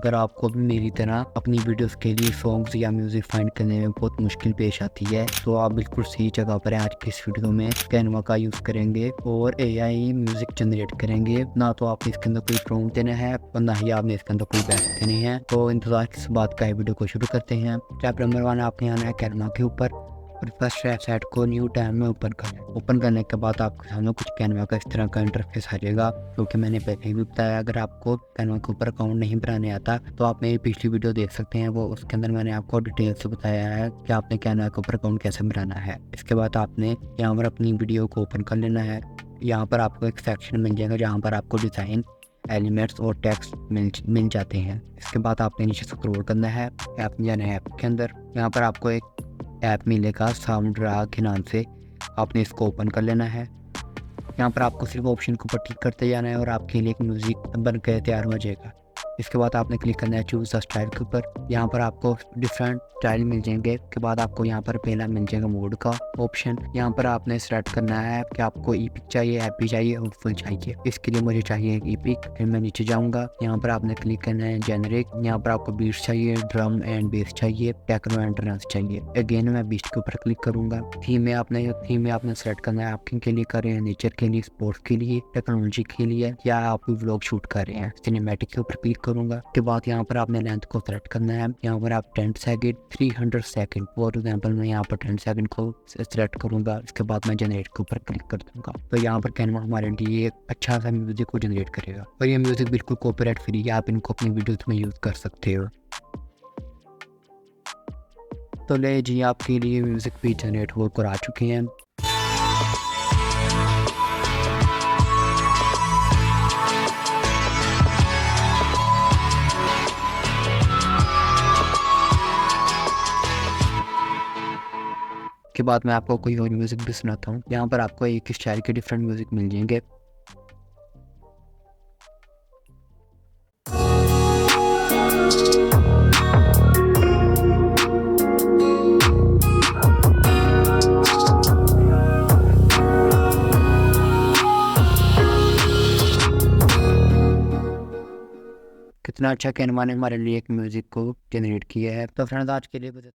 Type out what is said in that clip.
अगर आपको भी मेरी तरह अपनी वीडियोस के लिए सॉन्ग्स या म्यूजिक फाइंड करने में बहुत मुश्किल पेश आती है तो आप बिल्कुल सही जगह पर हैं। आज की इस वीडियो में कैनवा का यूज़ करेंगे और एआई म्यूजिक जनरेट करेंगे। ना तो आपने इसके अंदर कोई प्रॉम्प्ट देना है और ना ही आपने इसके अंदर कोई पैसे देने हैं। तो इंतजार किस बात का है, वीडियो को शुरू करते हैं। स्टेप नंबर 1, आपने आना है कैनवा के ऊपर और फर्स्ट वेबसाइट को न्यू टैब में ओपन करने के बाद आपके सामने कुछ कैनवा का इस तरह का इंटरफेस आ जाएगा। क्योंकि मैंने पहले ही भी बताया, अगर आपको कैनवा के ऊपर अकाउंट नहीं बनाने आता तो आप मेरी पिछली वीडियो देख सकते हैं। वो उसके अंदर मैंने आपको डिटेल से बताया है कि आपने कैनवा के ऊपर अकाउंट कैसे बनाना है। इसके बाद आपने यहाँ पर अपनी वीडियो को ओपन कर लेना है। यहाँ पर आपको एक सेक्शन मिल जाएगा जहाँ पर आपको डिज़ाइन, एलिमेंट्स और टेक्स्ट मिल जाते हैं। इसके बाद आपने नीचे स्क्रॉल करना है, ऐप में जाना है। ऐप के अंदर यहाँ पर आपको एक ऐप मिलेगा साउंड राग के नाम से, आपने इसको ओपन कर लेना है। यहाँ पर आपको सिर्फ ऑप्शन को टिक करते जाना है और आपके लिए एक म्यूज़िक बन कर तैयार हो जाएगा। इसके बाद आपने क्लिक करना है चूज़ द स्टाइल के ऊपर। यहाँ पर आपको डिफरेंट स्टाइल मिल जाएंगे। उसके बाद आपको यहाँ पर पहला मिल जाएगा मोड का ऑप्शन। यहाँ पर आपने सेलेक्ट करना है कि आपको ई पिक चाहिए, हैप्पी चाहिए और फुल चाहिए। इसके लिए मुझे चाहिए एक ई पिक। फिर मैं नीचे जाऊँगा, यहाँ पर आपने क्लिक करना है जेनरिक। यहाँ पर आपको बीट्स चाहिए, ड्रम एंड बेस चाहिए, टेक्नो एंड ट्रांस चाहिए। अगेन मैं बीट्स के ऊपर क्लिक करूँगा। थीम में आपने सेलेक्ट करना है, आप किन के लिए कर रहे हैं, नेचर के लिए, स्पोर्ट्स के लिए, टेक्नोलॉजी के लिए, या आप व्लॉग शूट कर रहे हैं। सिनेमैटिक के ऊपर क्लिक करूंगा। के बाद यहाँ पर आपने लेंथ को सेलेक्ट करना है। यहाँ पर आप 10 सेकंड, 300 सेकंड, फॉर एग्जांपल मैं यहाँ पर 10 सेकंड को सेलेक्ट करूंगा। इसके बाद मैं जनरेट के ऊपर क्लिक कर दूंगा। तो यहाँ पर कैनवा हमारे लिए एक अच्छा सा म्यूजिक को जनरेट करेगा और ये म्यूजिक बिल्कुल कॉपीराइट फ्री है। आप इनको अपनी वीडियोस में यूज कर सकते हो। तो ले जी, आपके लिए म्यूजिक भी जनरेट होकर आ चुके हैं। के बाद मैं आपको कोई और म्यूज़िक भी सुनाता हूँ। यहाँ पर आपको एक स्टाइल के डिफरेंट म्यूज़िक मिल जाएंगे। कितना अच्छा कैनवा ने हमारे लिए एक म्यूज़िक को जनरेट किया है। तो फ्रेंड्स, आज के लिए बस